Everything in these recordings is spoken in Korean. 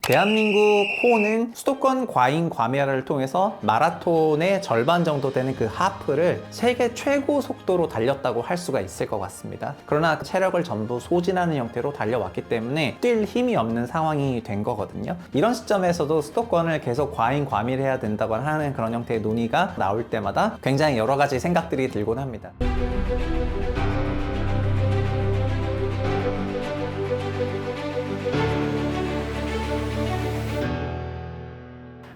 대한민국 호는 수도권 과잉 과밀화를 통해서 마라톤의 절반 정도 되는 그 하프를 세계 최고 속도로 달렸다고 할 수가 있을 것 같습니다. 그러나 체력을 전부 소진하는 형태로 달려왔기 때문에 뛸 힘이 없는 상황이 된 거거든요. 이런 시점에서도 수도권을 계속 과잉 과밀해야 된다고 하는 그런 형태의 논의가 나올 때마다 굉장히 여러 가지 생각들이 들곤 합니다.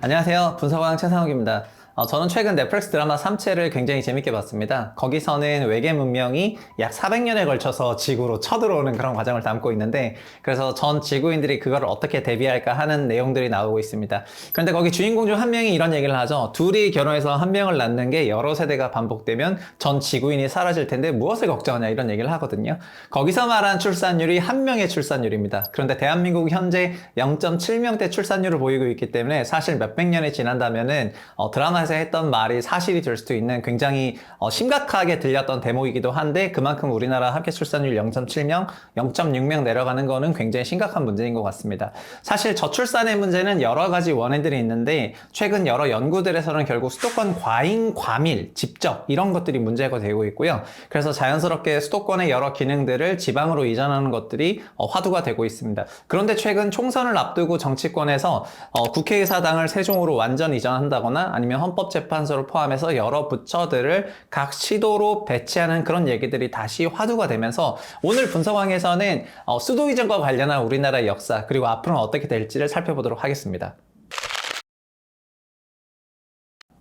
안녕하세요. 분석왕 최상욱입니다. 저는 최근 넷플릭스 드라마 삼체를 굉장히 재밌게 봤습니다. 거기서는 외계 문명이 약 400년에 걸쳐서 지구로 쳐들어오는 그런 과정을 담고 있는데, 그래서 전 지구인들이 그걸 어떻게 대비할까 하는 내용들이 나오고 있습니다. 그런데 거기 주인공 중 한 명이 이런 얘기를 하죠. 둘이 결혼해서 한 명을 낳는 게 여러 세대가 반복되면 전 지구인이 사라질 텐데 무엇을 걱정하냐, 이런 얘기를 하거든요. 거기서 말한 출산율이 한 명의 출산율입니다. 그런데 대한민국 현재 0.7명대 출산율을 보이고 있기 때문에 사실 몇백 년이 지난다면은 드라마에서 했던 말이 사실이 될 수도 있는 굉장히 심각하게 들렸던 대목이기도 한데, 그만큼 우리나라 합계 출산율 0.7명, 0.6명 내려가는 거는 굉장히 심각한 문제인 것 같습니다. 사실 저출산의 문제는 여러 가지 원인들이 있는데, 최근 여러 연구들에서는 결국 수도권 과잉, 과밀, 집적 이런 것들이 문제가 되고 있고요. 그래서 자연스럽게 수도권의 여러 기능들을 지방으로 이전하는 것들이 화두가 되고 있습니다. 그런데 최근 총선을 앞두고 정치권에서 국회의사당을 세종으로 완전 이전한다거나 아니면 헌법재판소를 포함해서 여러 부처들을 각 시도로 배치하는 그런 얘기들이 다시 화두가 되면서, 오늘 분석왕에서는 수도 이전과 관련한 우리나라의 역사, 그리고 앞으로는 어떻게 될지를 살펴보도록 하겠습니다.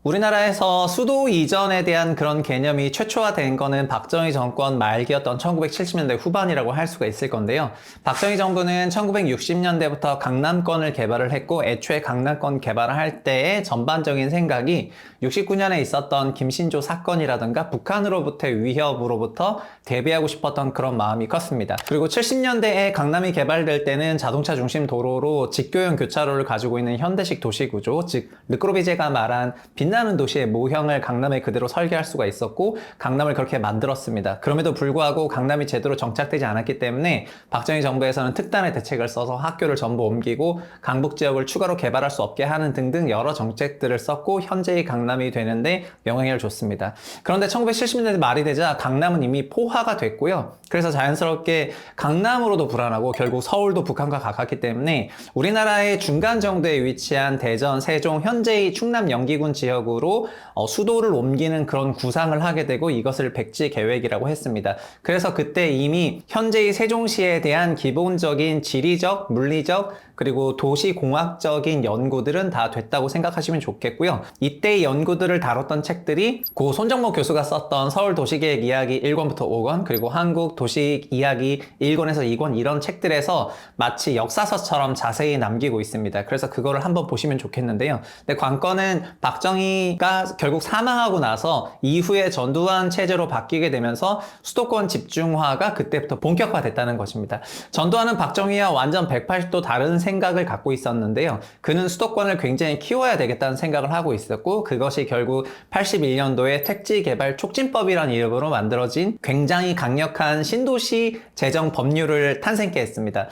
우리나라에서 수도 이전에 대한 그런 개념이 최초화된 거는 박정희 정권 말기였던 1970년대 후반이라고 할 수가 있을 건데요. 박정희 정부는 1960년대부터 강남권을 개발을 했고, 애초에 강남권 개발을 할 때의 전반적인 생각이 69년에 있었던 김신조 사건이라든가 북한으로부터의 위협으로부터 대비하고 싶었던 그런 마음이 컸습니다. 그리고 70년대에 강남이 개발될 때는 자동차 중심 도로로 직교형 교차로를 가지고 있는 현대식 도시구조, 즉 르꼬르비제가 말한 빛나는 도시의 모형을 강남에 그대로 설계할 수가 있었고, 강남을 그렇게 만들었습니다. 그럼에도 불구하고 강남이 제대로 정착되지 않았기 때문에 박정희 정부에서는 특단의 대책을 써서 학교를 전부 옮기고 강북 지역을 추가로 개발할 수 없게 하는 등등 여러 정책들을 썼고, 현재의 강남이 되는데 영향을 줬습니다. 그런데 1970년대 말이 되자 강남은 이미 포화가 됐고요. 그래서 자연스럽게 강남으로도 불안하고 결국 서울도 북한과 가깝기 때문에 우리나라의 중간 정도에 위치한 대전, 세종, 현재의 충남 영기군 지역으로 수도를 옮기는 그런 구상을 하게 되고, 이것을 백지 계획이라고 했습니다. 그래서 그때 이미 현재의 세종시에 대한 기본적인 지리적, 물리적, 그리고 도시공학적인 연구들은 다 됐다고 생각하시면 좋겠고요. 이때 연구들을 다뤘던 책들이 고 손정모 교수가 썼던 서울도시계획 이야기 1권부터 5권, 그리고 한국도시 이야기 1권에서 2권, 이런 책들에서 마치 역사서처럼 자세히 남기고 있습니다. 그래서 그거를 한번 보시면 좋겠는데요. 근데 관건은 박정희가 결국 사망하고 나서 이후에 전두환 체제로 바뀌게 되면서 수도권 집중화가 그때부터 본격화됐다는 것입니다. 전두환은 박정희와 완전 180도 다른 생각을 갖고 있었는데요. 그는 수도권을 굉장히 키워야 되겠다는 생각을 하고 있었고, 그것이 결국 81년도에 택지개발 촉진법이라는 이름으로 만들어진 굉장히 강력한 신도시 재정 법률을 탄생케 했습니다.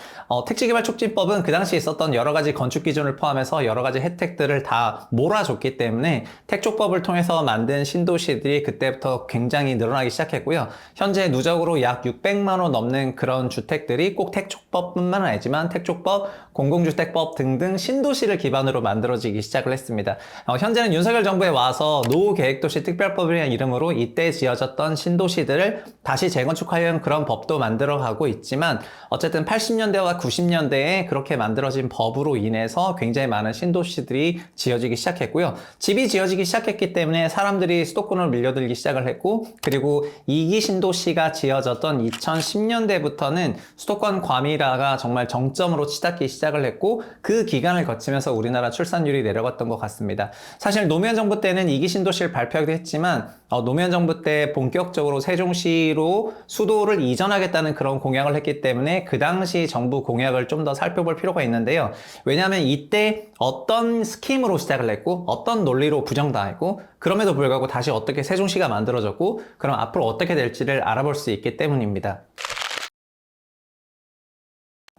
택지개발 촉진법은 그 당시 있었던 여러 가지 건축 기준을 포함해서 여러 가지 혜택들을 다 몰아줬기 때문에 택촉법을 통해서 만든 신도시들이 그때부터 굉장히 늘어나기 시작했고요. 현재 누적으로 약 600만 호 넘는 그런 주택들이 꼭 택촉법뿐만 아니지만 택촉법, 공공주택법 등등 신도시를 기반으로 만들어지기 시작을 했습니다. 현재는 윤석열 정부에 와서 노후계획도시 특별법이라는 이름으로 이때 지어졌던 신도시들을 다시 재건축하려는 그런 법도 만들어가고 있지만, 어쨌든 80년대와 90년대에 그렇게 만들어진 법으로 인해서 굉장히 많은 신도시들이 지어지기 시작했고요. 집이 지어지기 시작했기 때문에 사람들이 수도권으로 밀려들기 시작을 했고, 그리고 2기 신도시가 지어졌던 2010년대부터는 수도권 과밀화가 정말 정점으로 치닫기 시작을 했고, 그 기간을 거치면서 우리나라 출산율이 내려갔던 것 같습니다. 사실 노무현 정부 때는 2기 신도시를 발표하기도 했지만, 노무현 정부 때 본격적으로 세종시로 수도를 이전하겠다는 그런 공약을 했기 때문에 그 당시 정부 공약을 좀 더 살펴볼 필요가 있는데요. 왜냐하면 이때 어떤 스킴으로 시작을 했고 어떤 논리로 부정당했고, 그럼에도 불구하고 다시 어떻게 세종시가 만들어졌고, 그럼 앞으로 어떻게 될지를 알아볼 수 있기 때문입니다.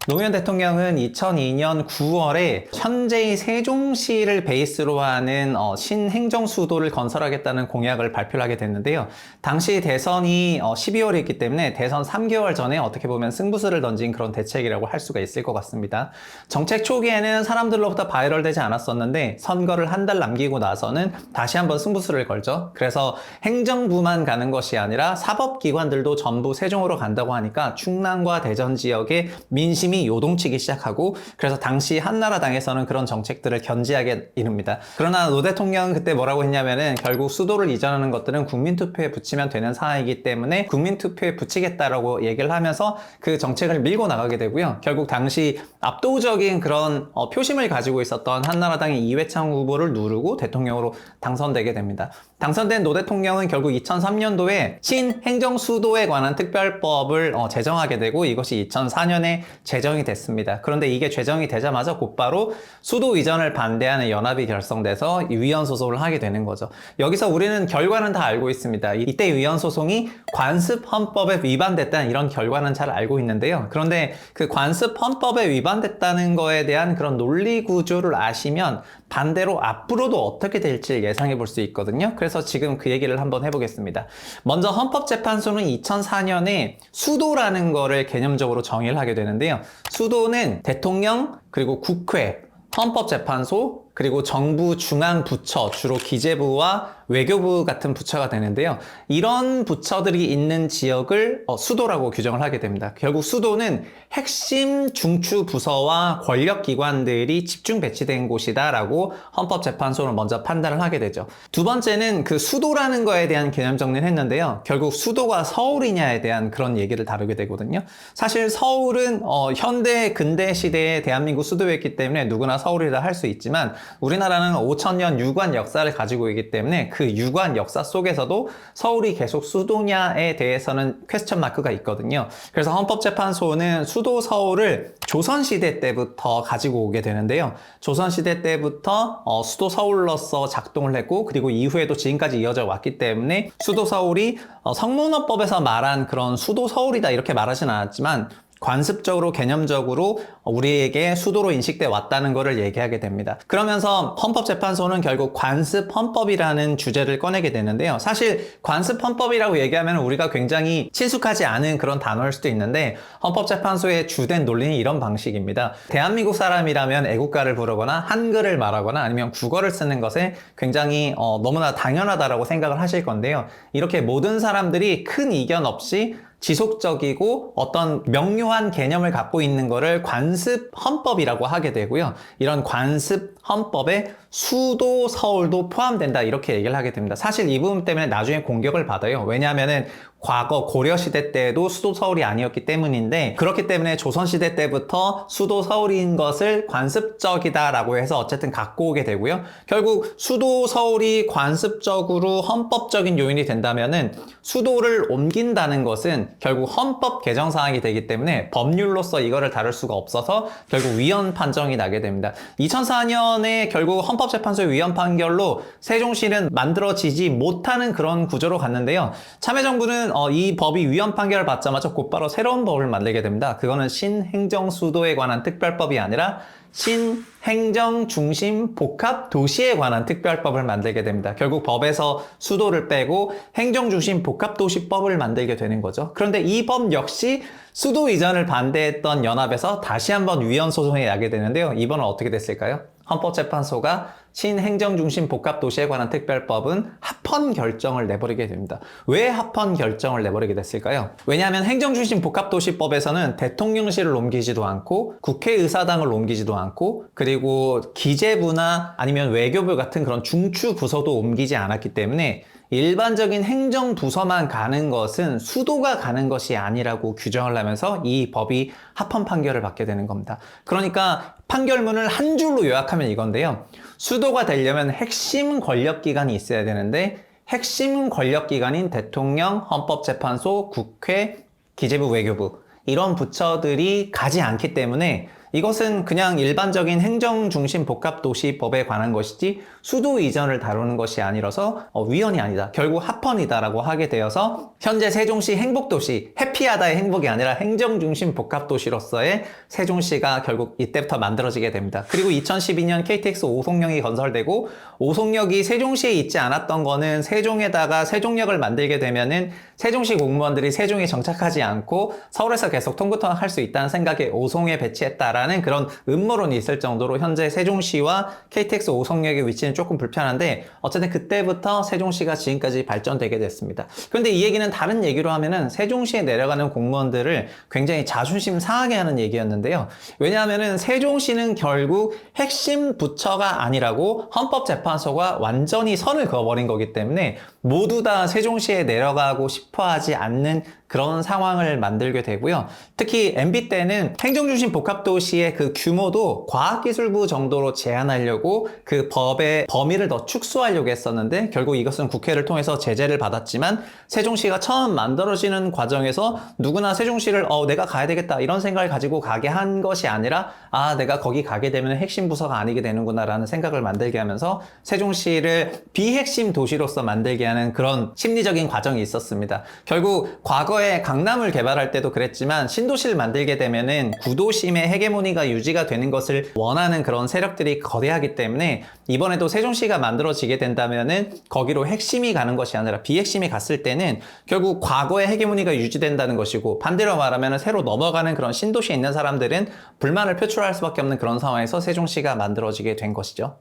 노무현 대통령은 2002년 9월에 현재의 세종시를 베이스로 하는 신행정수도를 건설하겠다는 공약을 발표를 하게 됐는데요. 당시 대선이 12월이었기 때문에 대선 3개월 전에 어떻게 보면 승부수를 던진 그런 대책이라고 할 수가 있을 것 같습니다. 정책 초기에는 사람들로부터 바이럴되지 않았었는데 선거를 한 달 남기고 나서는 다시 한번 승부수를 걸죠. 그래서 행정부만 가는 것이 아니라 사법기관들도 전부 세종으로 간다고 하니까 충남과 대전 지역의 민심이 요동치기 시작하고, 그래서 당시 한나라당에서는 그런 정책들을 견지하게 이릅니다. 그러나 노 대통령은 그때 뭐라고 했냐면은 결국 수도를 이전하는 것들은 국민투표에 붙이면 되는 사안이기 때문에 국민투표에 붙이겠다라고 얘기를 하면서 그 정책을 밀고 나가게 되고요. 결국 당시 압도적인 그런 표심을 가지고 있었던 한나라당의 이회창 후보를 누르고 대통령으로 당선되게 됩니다. 당선된 노 대통령은 결국 2003년도에 신행정수도에 관한 특별법을 제정하게 되고, 이것이 2004년에 제정이 됐습니다. 그런데 이게 제정이 되자마자 곧바로 수도 이전을 반대하는 연합이 결성돼서 위헌 소송을 하게 되는 거죠. 여기서 우리는 결과는 다 알고 있습니다. 이때 위헌 소송이 관습 헌법에 위반됐다는 이런 결과는 잘 알고 있는데요. 그런데 그 관습 헌법에 위반됐다는 거에 대한 그런 논리 구조를 아시면 반대로 앞으로도 어떻게 될지 예상해 볼 수 있거든요. 그래서 지금 그 얘기를 한번 해보겠습니다. 먼저 헌법재판소는 2004년에 수도라는 거를 개념적으로 정의를 하게 되는데요. 수도는 대통령, 그리고 국회, 헌법재판소, 그리고 정부 중앙 부처, 주로 기재부와 외교부 같은 부처가 되는데요. 이런 부처들이 있는 지역을 수도라고 규정을 하게 됩니다. 결국 수도는 핵심 중추 부서와 권력기관들이 집중 배치된 곳이다라고 헌법재판소는 먼저 판단을 하게 되죠. 두 번째는 그 수도라는 거에 대한 개념 정리를 했는데요. 결국 수도가 서울이냐에 대한 그런 얘기를 다루게 되거든요. 사실 서울은 현대 근대 시대의 대한민국 수도였기 때문에 누구나 서울이라 할 수 있지만, 우리나라는 5,000년 유관 역사를 가지고 있기 때문에 그 유관 역사 속에서도 서울이 계속 수도냐에 대해서는 퀘스천 마크가 있거든요. 그래서 헌법재판소는 수도 서울을 조선시대 때부터 가지고 오게 되는데요. 조선시대 때부터 수도 서울로서 작동을 했고, 그리고 이후에도 지금까지 이어져 왔기 때문에 수도 서울이 성문헌법에서 말한 그런 수도 서울이다 이렇게 말하진 않았지만 관습적으로 개념적으로 우리에게 수도로 인식돼 왔다는 것을 얘기하게 됩니다. 그러면서 헌법재판소는 결국 관습헌법이라는 주제를 꺼내게 되는데요. 사실 관습헌법이라고 얘기하면 우리가 굉장히 친숙하지 않은 그런 단어일 수도 있는데, 헌법재판소의 주된 논리는 이런 방식입니다. 대한민국 사람이라면 애국가를 부르거나 한글을 말하거나 아니면 국어를 쓰는 것에 굉장히 너무나 당연하다라고 생각을 하실 건데요. 이렇게 모든 사람들이 큰 이견 없이 지속적이고 어떤 명료한 개념을 갖고 있는 거를 관습 헌법이라고 하게 되고요. 이런 관습 헌법에 수도 서울도 포함된다 이렇게 얘기를 하게 됩니다. 사실 이 부분 때문에 나중에 공격을 받아요. 왜냐하면은 과거 고려시대 때도 수도 서울이 아니었기 때문인데, 그렇기 때문에 조선시대 때부터 수도 서울인 것을 관습적이다라고 해서 어쨌든 갖고 오게 되고요. 결국 수도 서울이 관습적으로 헌법적인 요인이 된다면은 수도를 옮긴다는 것은 결국 헌법 개정 사항이 되기 때문에 법률로서 이거를 다룰 수가 없어서 결국 위헌 판정이 나게 됩니다. 2004년에 결국 헌법재판소의 위헌 판결로 세종시는 만들어지지 못하는 그런 구조로 갔는데요. 참여정부는 이 법이 위헌 판결을 받자마자 곧바로 새로운 법을 만들게 됩니다. 그거는 신행정수도에 관한 특별법이 아니라 신행정중심 복합도시에 관한 특별법을 만들게 됩니다. 결국 법에서 수도를 빼고 행정중심 복합도시법을 만들게 되는 거죠. 그런데 이 법 역시 수도 이전을 반대했던 연합에서 다시 한번 위헌 소송에 나게 되는데요. 이번은 어떻게 됐을까요? 헌법재판소가 신행정중심 복합도시에 관한 특별법은 합헌 결정을 내버리게 됩니다. 왜 합헌 결정을 내버리게 됐을까요? 왜냐하면 행정중심 복합도시법에서는 대통령실을 옮기지도 않고 국회의사당을 옮기지도 않고, 그리고 기재부나 아니면 외교부 같은 그런 중추 부서도 옮기지 않았기 때문에 일반적인 행정부서만 가는 것은 수도가 가는 것이 아니라고 규정을 하면서 이 법이 합헌 판결을 받게 되는 겁니다. 그러니까 판결문을 한 줄로 요약하면 이건데요. 수도가 되려면 핵심 권력기관이 있어야 되는데, 핵심 권력기관인 대통령, 헌법재판소, 국회, 기재부, 외교부 이런 부처들이 가지 않기 때문에 이것은 그냥 일반적인 행정중심 복합도시법에 관한 것이지 수도 이전을 다루는 것이 아니라서 위헌이 아니다. 결국 합헌이다라고 하게 되어서 현재 세종시 행복도시, 해피하다의 행복이 아니라 행정중심 복합도시로서의 세종시가 결국 이때부터 만들어지게 됩니다. 그리고 2012년 KTX 오송역이 건설되고 오송역이 세종시에 있지 않았던 거는 세종에다가 세종역을 만들게 되면은 세종시 공무원들이 세종에 정착하지 않고 서울에서 계속 통근통학할 수 있다는 생각에 오송에 배치했다라는 그런 음모론이 있을 정도로 현재 세종시와 KTX 오송역의 위치는 조금 불편한데 어쨌든 그때부터 세종시가 지금까지 발전되게 됐습니다. 그런데 이 얘기는 다른 얘기로 하면은 세종시에 내려가는 공무원들을 굉장히 자존심 상하게 하는 얘기였는데요. 왜냐하면은 세종시는 결국 핵심 부처가 아니라고 헌법재판소가 완전히 선을 그어버린 거기 때문에 모두 다 세종시에 내려가고 싶어 하지 않는 그런 상황을 만들게 되고요. 특히 MB 때는 행정중심 복합도시의 그 규모도 과학기술부 정도로 제한하려고 그 법의 범위를 더 축소하려고 했었는데 결국 이것은 국회를 통해서 제재를 받았지만 세종시가 처음 만들어지는 과정에서 누구나 세종시를 내가 가야 되겠다 이런 생각을 가지고 가게 한 것이 아니라 내가 거기 가게 되면 핵심 부서가 아니게 되는구나 라는 생각을 만들게 하면서 세종시를 비핵심 도시로서 만들게 하는 그런 심리적인 과정이 있었습니다. 결국 과거에 강남을 개발할 때도 그랬지만 신도시를 만들게 되면은 구도심의 헤게모니가 유지가 되는 것을 원하는 그런 세력들이 거대하기 때문에 이번에도 세종시가 만들어지게 된다면은 거기로 핵심이 가는 것이 아니라 비핵심이 갔을 때는 결국 과거의 헤게모니가 유지된다는 것이고 반대로 말하면 새로 넘어가는 그런 신도시에 있는 사람들은 불만을 표출할 수밖에 없는 그런 상황에서 세종시가 만들어지게 된 것이죠.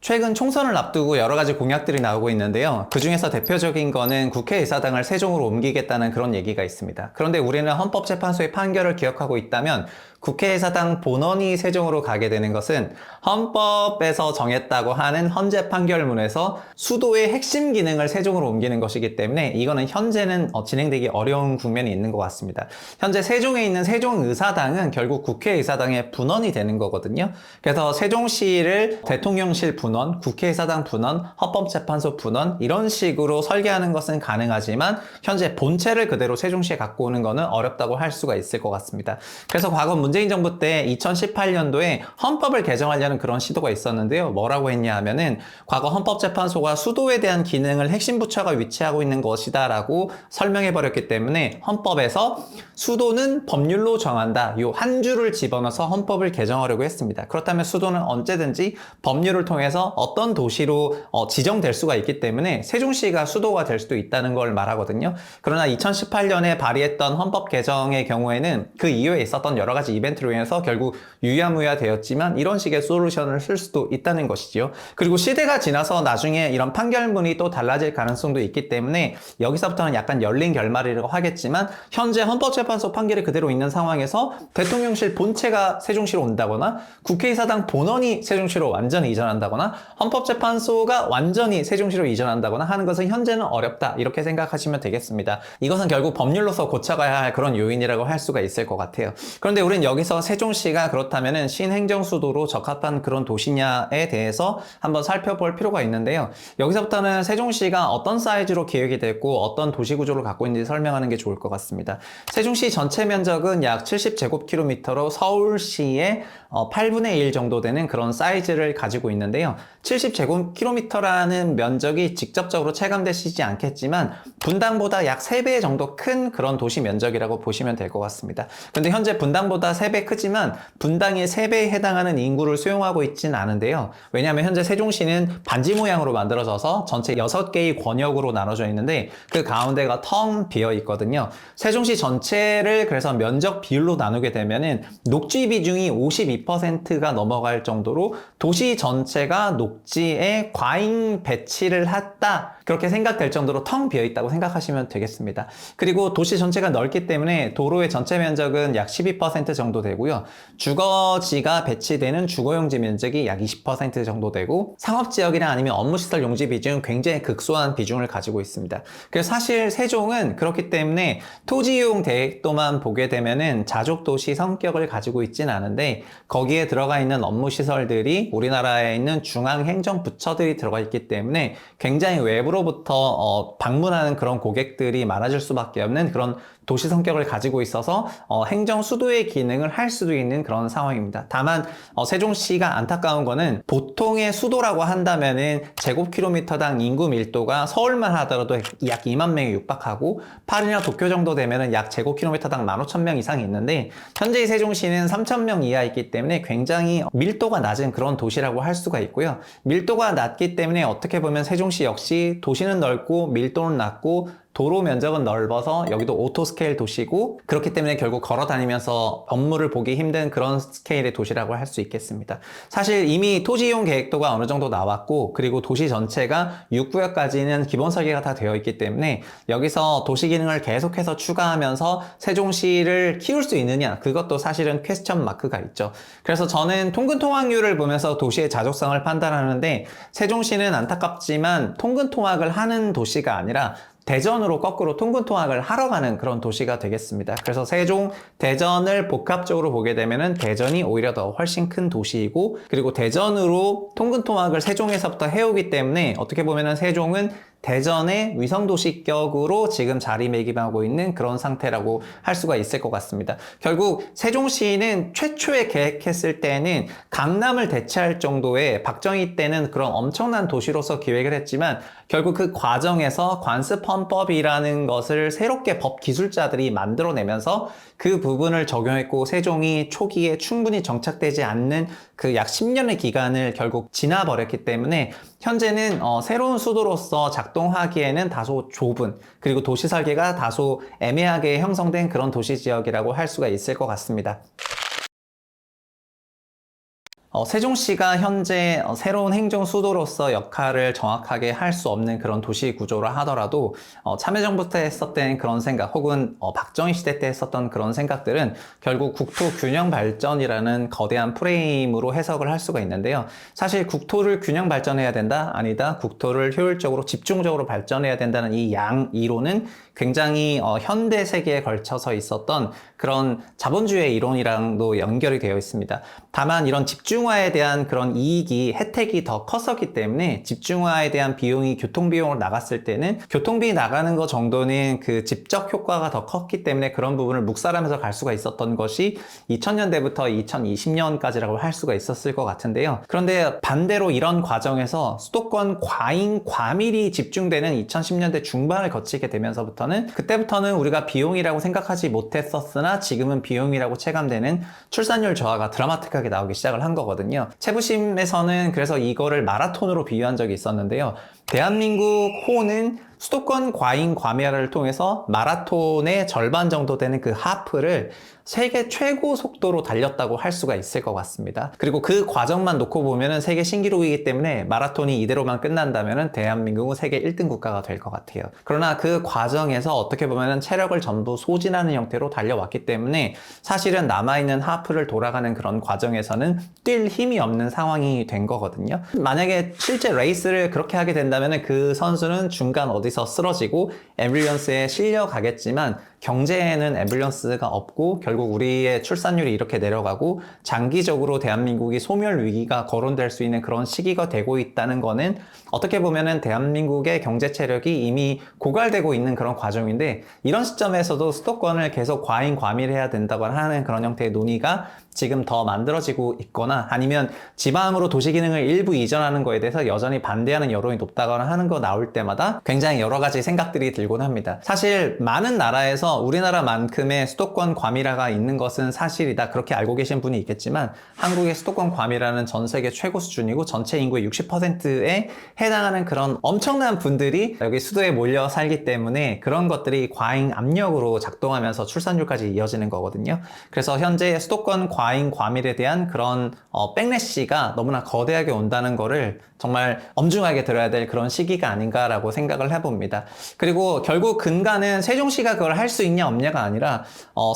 최근 총선을 앞두고 여러 가지 공약들이 나오고 있는데요. 그 중에서 대표적인 거는 국회의사당을 세종으로 옮기겠다는 그런 얘기가 있습니다. 그런데 우리는 헌법재판소의 판결을 기억하고 있다면 국회의사당 본원이 세종으로 가게 되는 것은 헌법에서 정했다고 하는 헌재 판결문에서 수도의 핵심 기능을 세종으로 옮기는 것이기 때문에 이거는 현재는 진행되기 어려운 국면이 있는 것 같습니다. 현재 세종에 있는 세종의사당은 결국 국회의사당의 분원이 되는 거거든요. 그래서 세종시를 대통령실 분원, 국회의사당 분원, 헌법재판소 분원 이런 식으로 설계하는 것은 가능하지만 현재 본체를 그대로 세종시에 갖고 오는 것은 어렵다고 할 수가 있을 것 같습니다. 그래서 과거 문재인 정부 때 2018년도에 헌법을 개정하려는 그런 시도가 있었는데요. 뭐라고 했냐 하면은 과거 헌법재판소가 수도에 대한 기능을 핵심 부처가 위치하고 있는 것이다 라고 설명해 버렸기 때문에 헌법에서 수도는 법률로 정한다. 요 한 줄을 집어넣어서 헌법을 개정하려고 했습니다. 그렇다면 수도는 언제든지 법률을 통해서 어떤 도시로 지정될 수가 있기 때문에 세종시가 수도가 될 수도 있다는 걸 말하거든요. 그러나 2018년에 발의했던 헌법 개정의 경우에는 그 이후에 있었던 여러 가지 이벤트로 인해서 결국 유야무야 되었지만 이런 식의 솔루션을 쓸 수도 있다는 것이지요. 그리고 시대가 지나서 나중에 이런 판결문이 또 달라질 가능성도 있기 때문에 여기서부터는 약간 열린 결말이라고 하겠지만 현재 헌법재판소 판결이 그대로 있는 상황에서 대통령실 본체가 세종시로 온다거나 국회의사당 본원이 세종시로 완전히 이전한다거나 헌법재판소가 완전히 세종시로 이전한다거나 하는 것은 현재는 어렵다 이렇게 생각하시면 되겠습니다. 이것은 결국 법률로서 고쳐가야 할 그런 요인이라고 할 수가 있을 것 같아요. 그런데 우린 여기서 세종시가 그렇다면은 신행정수도로 적합한 그런 도시냐에 대해서 한번 살펴볼 필요가 있는데요. 여기서부터는 세종시가 어떤 사이즈로 계획이 됐고 어떤 도시구조를 갖고 있는지 설명하는 게 좋을 것 같습니다. 세종시 전체 면적은 약 70제곱킬로미터로 서울시의 8분의 1 정도 되는 그런 사이즈를 가지고 있는데요. 70제곱킬로미터라는 면적이 직접적으로 체감되시지 않겠지만 분당보다 약 3배 정도 큰 그런 도시 면적이라고 보시면 될 것 같습니다. 근데 현재 분당보다 3배 크지만 분당의 3배에 해당하는 인구를 수용하고 있지는 않은데요. 왜냐하면 현재 세종시는 반지 모양으로 만들어져서 전체 6개의 권역으로 나눠져 있는데 그 가운데가 텅 비어 있거든요. 세종시 전체를 그래서 면적 비율로 나누게 되면은 녹지 비중이 52%가 넘어갈 정도로 도시 전체가 녹지에 과잉 배치를 했다. 그렇게 생각될 정도로 텅 비어 있다고 생각하시면 되겠습니다. 그리고 도시 전체가 넓기 때문에 도로의 전체 면적은 약 12% 정도 되고요. 주거지가 배치되는 주거용지 면적이 약 20% 정도 되고 상업지역이나 아니면 업무시설 용지 비중은 굉장히 극소한 비중을 가지고 있습니다. 그래서 사실 세종은 그렇기 때문에 토지이용 계획도만 보게 되면은 자족도시 성격을 가지고 있진 않은데 거기에 들어가 있는 업무시설들이 우리나라에 있는 중앙행정부처들이 들어가 있기 때문에 굉장히 외부로부터 방문하는 그런 고객들이 많아질 수밖에 없는 그런 도시 성격을 가지고 있어서 행정 수도의 기능을 할 수도 있는 그런 상황입니다. 다만 세종시가 안타까운 거는 보통의 수도라고 한다면은 제곱킬로미터당 인구 밀도가 서울만 하더라도 약 2만 명에 육박하고 파리나 도쿄 정도 되면은 약 제곱킬로미터당 15,000명 이상이 있는데 현재 세종시는 3,000명 이하 있기 때문에 굉장히 밀도가 낮은 그런 도시라고 할 수가 있고요. 밀도가 낮기 때문에 어떻게 보면 세종시 역시 도시는 넓고 밀도는 낮고 도로 면적은 넓어서 여기도 오토 스케일 도시고 그렇기 때문에 결국 걸어 다니면서 업무를 보기 힘든 그런 스케일의 도시라고 할 수 있겠습니다. 사실 이미 토지 이용 계획도가 어느 정도 나왔고 그리고 도시 전체가 6구역까지는 기본 설계가 다 되어 있기 때문에 여기서 도시 기능을 계속해서 추가하면서 세종시를 키울 수 있느냐 그것도 사실은 퀘스천 마크가 있죠. 그래서 저는 통근 통학률을 보면서 도시의 자족성을 판단하는데 세종시는 안타깝지만 통근 통학을 하는 도시가 아니라 대전으로 거꾸로 통근 통학을 하러 가는 그런 도시가 되겠습니다. 그래서 세종, 대전을 복합적으로 보게 되면은 대전이 오히려 더 훨씬 큰 도시이고 그리고 대전으로 통근 통학을 세종에서부터 해오기 때문에 어떻게 보면은 세종은 대전의 위성도시격으로 지금 자리매김하고 있는 그런 상태라고 할 수가 있을 것 같습니다. 결국 세종시는 최초에 계획했을 때는 강남을 대체할 정도의 박정희 때는 그런 엄청난 도시로서 기획을 했지만 결국 그 과정에서 관습헌법이라는 것을 새롭게 법 기술자들이 만들어내면서 그 부분을 적용했고 세종이 초기에 충분히 정착되지 않는 그 약 10년의 기간을 결국 지나버렸기 때문에 현재는 새로운 수도로서 작동하기에는 다소 좁은 그리고 도시 설계가 다소 애매하게 형성된 그런 도시 지역이라고 할 수가 있을 것 같습니다. 세종시가 현재 새로운 행정 수도로서 역할을 정확하게 할 수 없는 그런 도시 구조라 하더라도 참여정부 때 했었던 그런 생각 혹은 박정희 시대 때 했었던 그런 생각들은 결국 국토 균형 발전이라는 거대한 프레임으로 해석을 할 수가 있는데요. 사실 국토를 균형 발전해야 된다? 아니다. 국토를 효율적으로 집중적으로 발전해야 된다는 이 양 이론은 굉장히 현대 세계에 걸쳐서 있었던 그런 자본주의 이론이랑도 연결이 되어 있습니다. 다만 이런 집중화에 대한 그런 이익이 혜택이 더 컸었기 때문에 집중화에 대한 비용이 교통비용으로 나갔을 때는 교통비 나가는 것 정도는 그 직접 효과가 더 컸기 때문에 그런 부분을 묵살하면서 갈 수가 있었던 것이 2000년대부터 2020년까지라고 할 수가 있었을 것 같은데요. 그런데 반대로 이런 과정에서 수도권 과잉 과밀이 집중되는 2010년대 중반을 거치게 되면서부터는 그때부터는 우리가 비용이라고 생각하지 못했었으나 지금은 비용이라고 체감되는 출산율 저하가 드라마틱하게 나오기 시작을 한 거거든요. 채부심에서는 그래서 이거를 마라톤으로 비유한 적이 있었는데요. 대한민국 호는 수도권 과잉 과밀화를 통해서 마라톤의 절반 정도 되는 그 하프를 세계 최고 속도로 달렸다고 할 수가 있을 것 같습니다. 그리고 그 과정만 놓고 보면은 세계 신기록이기 때문에 마라톤이 이대로만 끝난다면은 대한민국은 세계 1등 국가가 될 것 같아요. 그러나 그 과정에서 어떻게 보면은 체력을 전부 소진하는 형태로 달려왔기 때문에 사실은 남아있는 하프를 돌아가는 그런 과정에서는 뛸 힘이 없는 상황이 된 거거든요. 만약에 실제 레이스를 그렇게 하게 된다면은 그 선수는 중간 어디서 쓰러지고 앰뷸런스에 실려가겠지만 경제에는 앰뷸런스가 없고 결국 우리의 출산율이 이렇게 내려가고 장기적으로 대한민국이 소멸 위기가 거론될 수 있는 그런 시기가 되고 있다는 거는 어떻게 보면은 대한민국의 경제 체력이 이미 고갈되고 있는 그런 과정인데 이런 시점에서도 수도권을 계속 과잉 과밀해야 된다고 하는 그런 형태의 논의가 지금 더 만들어지고 있거나 아니면 지방으로 도시 기능을 일부 이전하는 거에 대해서 여전히 반대하는 여론이 높다거나 하는 거 나올 때마다 굉장히 여러 가지 생각들이 들곤 합니다. 사실 많은 나라에서 우리나라만큼의 수도권 과밀화가 있는 것은 사실이다. 그렇게 알고 계신 분이 있겠지만 한국의 수도권 과밀화는 전 세계 최고 수준이고 전체 인구의 60%에 해당하는 그런 엄청난 분들이 여기 수도에 몰려 살기 때문에 그런 것들이 과잉 압력으로 작동하면서 출산율까지 이어지는 거거든요. 그래서 현재 수도권 과잉 과밀에 대한 그런 백래시가 너무나 거대하게 온다는 거를 정말 엄중하게 들어야 될 그런 시기가 아닌가라고 생각을 해봅니다. 그리고 결국 근간은 세종시가 그걸 할 수 있냐 없냐가 아니라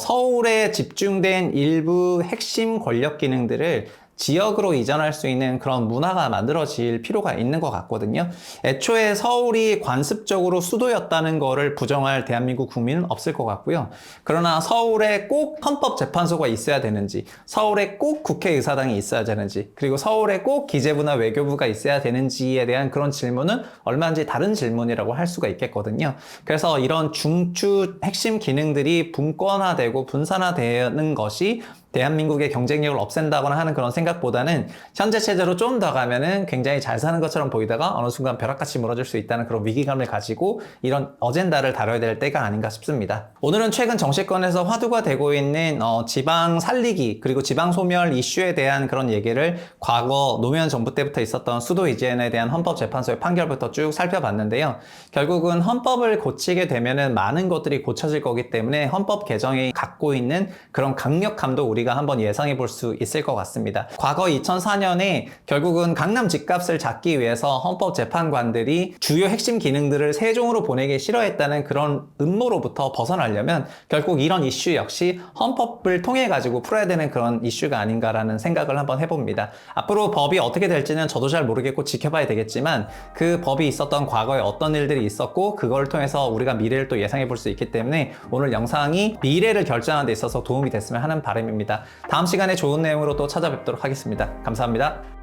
서울에 집중된 일부 핵심 권력 기능들을 지역으로 이전할 수 있는 그런 문화가 만들어질 필요가 있는 것 같거든요. 애초에 서울이 관습적으로 수도였다는 거를 부정할 대한민국 국민은 없을 것 같고요. 그러나 서울에 꼭 헌법재판소가 있어야 되는지, 서울에 꼭 국회의사당이 있어야 되는지, 그리고 서울에 꼭 기재부나 외교부가 있어야 되는지에 대한 그런 질문은 얼마든지 다른 질문이라고 할 수가 있겠거든요. 그래서 이런 중추 핵심 기능들이 분권화되고 분산화되는 것이 대한민국의 경쟁력을 없앤다거나 하는 그런 생각보다는 현재 체제로 좀 더 가면은 굉장히 잘 사는 것처럼 보이다가 어느 순간 벼락같이 무너질 수 있다는 그런 위기감을 가지고 이런 어젠다를 다뤄야 될 때가 아닌가 싶습니다. 오늘은 최근 정치권에서 화두가 되고 있는 지방 살리기 그리고 지방 소멸 이슈에 대한 그런 얘기를 과거 노무현 정부 때부터 있었던 수도 이전에 대한 헌법재판소의 판결부터 쭉 살펴봤는데요. 결국은 헌법을 고치게 되면은 많은 것들이 고쳐질 거기 때문에 헌법 개정이 갖고 있는 그런 강력함도 우리가 한번 예상해 볼 수 있을 것 같습니다. 과거 2004년에 결국은 강남 집값을 잡기 위해서 헌법재판관들이 주요 핵심 기능들을 세종으로 보내기 싫어했다는 그런 음모로부터 벗어나려면 결국 이런 이슈 역시 헌법을 통해 가지고 풀어야 되는 그런 이슈가 아닌가라는 생각을 한번 해봅니다. 앞으로 법이 어떻게 될지는 저도 잘 모르겠고 지켜봐야 되겠지만 그 법이 있었던 과거에 어떤 일들이 있었고 그걸 통해서 우리가 미래를 또 예상해 볼 수 있기 때문에 오늘 영상이 미래를 결정하는 데 있어서 도움이 됐으면 하는 바람입니다. 다음 시간에 좋은 내용으로 또 찾아뵙도록 하겠습니다. 감사합니다.